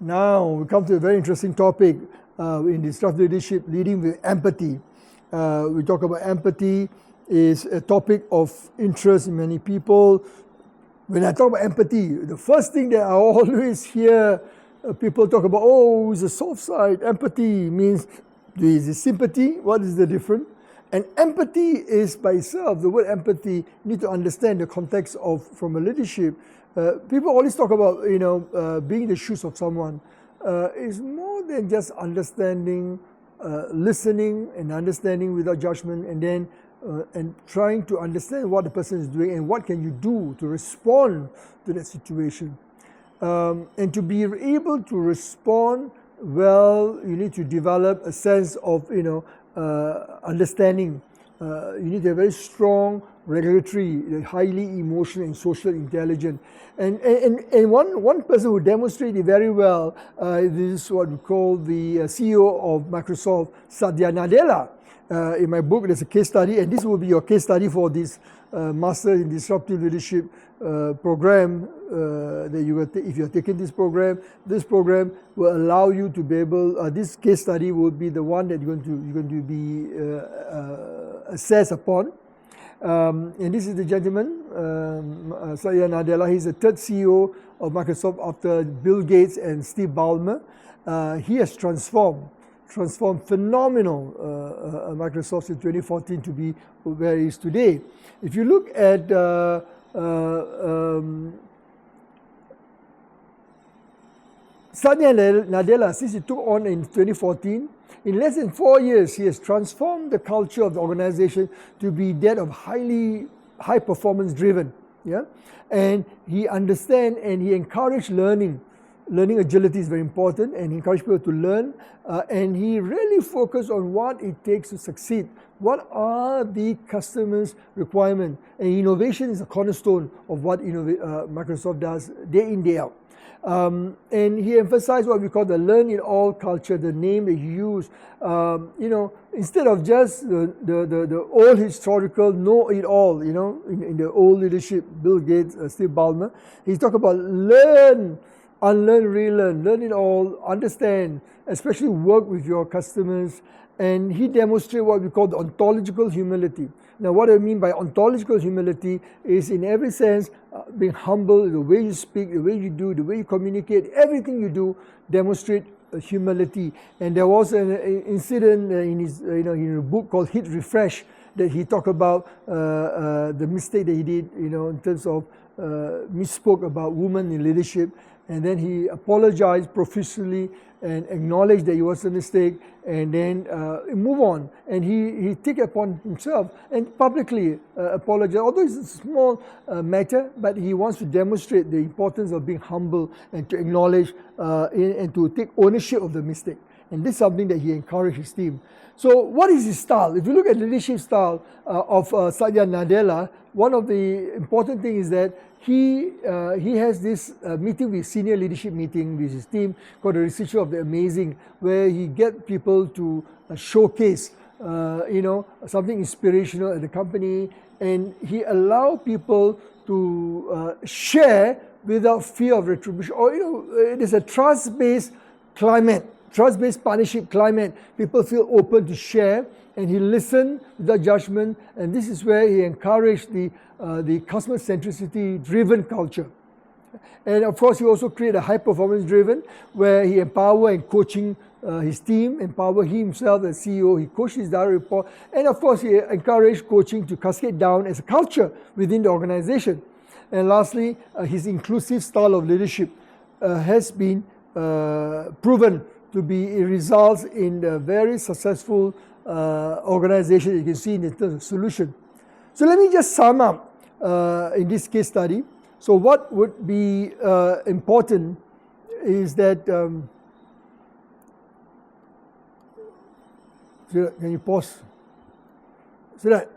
Now we come to a very interesting topic in disruptive leadership, leading with empathy. We talk about empathy is a topic of interest in many people. When I talk about empathy, the first thing that I always hear people talk about, oh, it's a soft side. Empathy means, is it sympathy? What is the difference? And empathy is by itself, the word empathy, you need to understand the context of from a leadership. People always talk about, being in the shoes of someone. It's more than just understanding, listening and understanding without judgment, and then and trying to understand what the person is doing and what can you do to respond to that situation. And to be able to respond well, you need to develop a sense of, understanding. You need to have very strong regulatory, highly emotional and social intelligence. And one person who demonstrated it very well, this is what we call the CEO of Microsoft, Satya Nadella. In my book, there's a case study, and this will be your case study for this Master in Disruptive Leadership program that you will if you're taking this program will allow you to be able. This case study will be the one that you're going to be assessed upon. And this is the gentleman, Satya Nadella. He's the third CEO of Microsoft after Bill Gates and Steve Ballmer. He has transformed phenomenal Microsoft in 2014 to be where he is today. If you look at Satya Nadella, since he took on in 2014, in less than 4 years, he has transformed the culture of the organization to be that of high performance driven. Yeah, and he understands and he encouraged learning. Learning agility is very important, and he encouraged people to learn. And he really focused on what it takes to succeed. What are the customers' requirements? And innovation is a cornerstone of what Microsoft does day in, day out. And he emphasized what we call the learn it all culture, the name that he used. Instead of just the old historical know it all, in the old leadership, Bill Gates, Steve Ballmer, he talked about learn, unlearn, relearn, learn it all, understand, especially work with your customers. And he demonstrated what we call the ontological humility. Now, what I mean by ontological humility is, in every sense, being humble, the way you speak, the way you do, the way you communicate, everything you do demonstrate humility. And there was an incident in his, in a book called Hit Refresh that he talked about the mistake that he did, in terms of misspoke about women in leadership. And then he apologized profusely and acknowledged that it was a mistake, and then move on. And he took it upon himself and publicly apologized. Although it's a small matter, but he wants to demonstrate the importance of being humble and to acknowledge and to take ownership of the mistake. And this is something that he encouraged his team. So what is his style? If you look at the leadership style of Satya Nadella, one of the important things is that he has this meeting with senior leadership meeting with his team called the Researcher of the Amazing, where he get people to showcase something inspirational at the company, and he allow people to share without fear of retribution. Or it is a trust-based climate. Trust-based partnership climate. People feel open to share, and he listened without judgment. And this is where he encouraged the customer centricity driven culture. And of course, he also created a high performance driven, where he empower and coaching his team, empower himself as CEO. He coached his direct report, and of course, he encouraged coaching to cascade down as a culture within the organization. And lastly, his inclusive style of leadership has been proven to be, it results in a very successful organization you can see in terms of solution. So let me just sum up in this case study. So what would be important is that, can you pause? So that